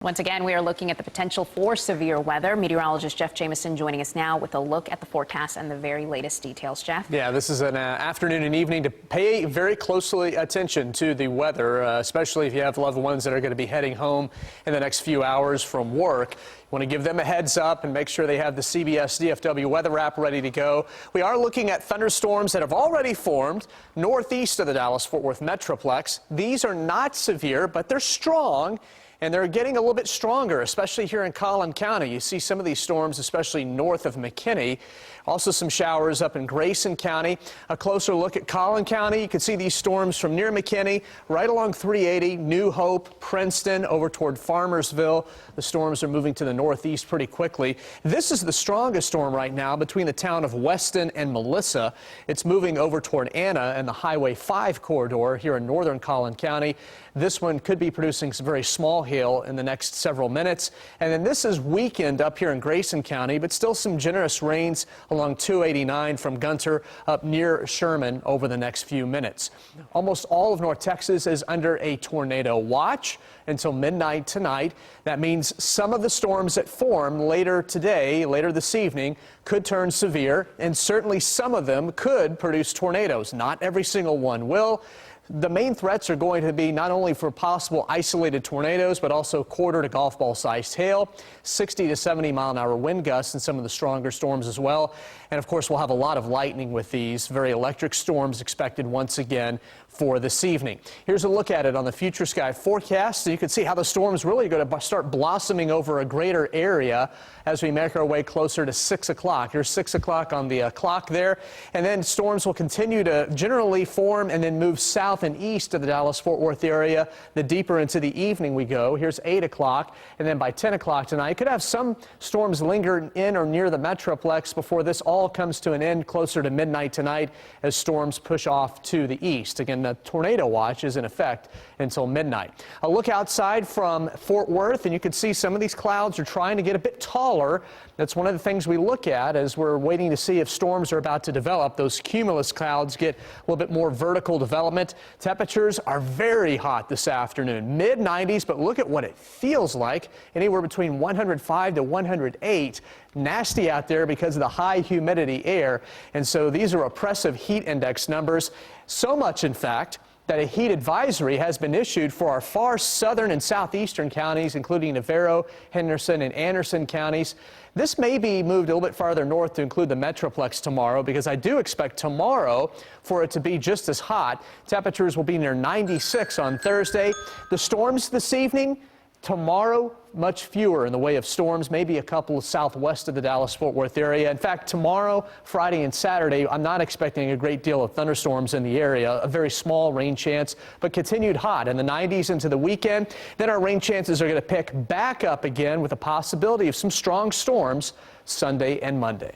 Once again, we are looking at the potential for severe weather. Meteorologist Jeff Jamison joining us now with a look at the forecast and the very latest details. Jeff? Yeah, this is an afternoon and evening to pay very closely attention to the weather, especially if you have loved ones that are going to be heading home in the next few hours from work. You want to give them a heads up and make sure they have the CBS DFW weather app ready to go. We are looking at thunderstorms that have already formed northeast of the Dallas-Fort Worth Metroplex. These are not severe, but they're strong. And they're getting a little bit stronger, especially here in Collin County. You see some of these storms, especially north of McKinney. Also some showers up in Grayson County. A closer look at Collin County. You can see these storms from near McKinney, right along 380, New Hope, Princeton, over toward Farmersville. The storms are moving to the northeast pretty quickly. This is the strongest storm right now between the town of Weston and Melissa. It's moving over toward Anna and the Highway 5 corridor here in northern Collin County. This one could be producing some very small hail in the next several minutes. And then this is weakened up here in Grayson County, but still some generous rains along 289 from Gunter up near Sherman over the next few minutes. Almost all of North Texas is under a tornado watch until midnight tonight. That means some of the storms that form later today, later this evening, could turn severe, and certainly some of them could produce tornadoes. Not every single one will. The main threats are going to be not only for possible isolated tornadoes, but also quarter to golf ball sized hail, 60 to 70 mile an hour wind gusts, and some of the stronger storms as well. And of course, we'll have a lot of lightning with these very electric storms expected once again for this evening. Here's a look at it on the FutureSky Forecast. So you can see how the storms really going to start blossoming over a greater area as we make our way closer to 6 o'clock. Here's 6 o'clock on the clock there. And then storms will continue to generally form and then move south and east of the Dallas-Fort Worth area. The deeper into the evening we go. Here's 8 o'clock. And then by 10 o'clock tonight, could have some storms linger in or near the Metroplex before this all comes to an end closer to midnight tonight as storms push off to the east. Again, the tornado watch is in effect until midnight. A look outside from Fort Worth, and you can see some of these clouds are trying to get a bit taller. That's one of the things we look at as we're waiting to see if storms are about to develop. Those cumulus clouds get a little bit more vertical development. Temperatures are very hot this afternoon, mid-90s, but look at what it feels like, anywhere between 105 to 108. Nasty out there because of the high humidity air, and so these are oppressive heat index numbers. So much, in fact, that a heat advisory has been issued for our far southern and southeastern counties, including Navarro, Henderson, and Anderson counties. This may be moved a little bit farther north to include the Metroplex tomorrow, because I do expect tomorrow for it to be just as hot. Temperatures will be near 96 on Thursday. The storms this evening, tomorrow, much fewer in the way of storms, maybe a couple southwest of the Dallas-Fort Worth area. In fact, tomorrow, Friday, and Saturday, I'm not expecting a great deal of thunderstorms in the area. A very small rain chance, but continued hot in the 90s into the weekend. Then our rain chances are going to pick back up again with a possibility of some strong storms Sunday and Monday.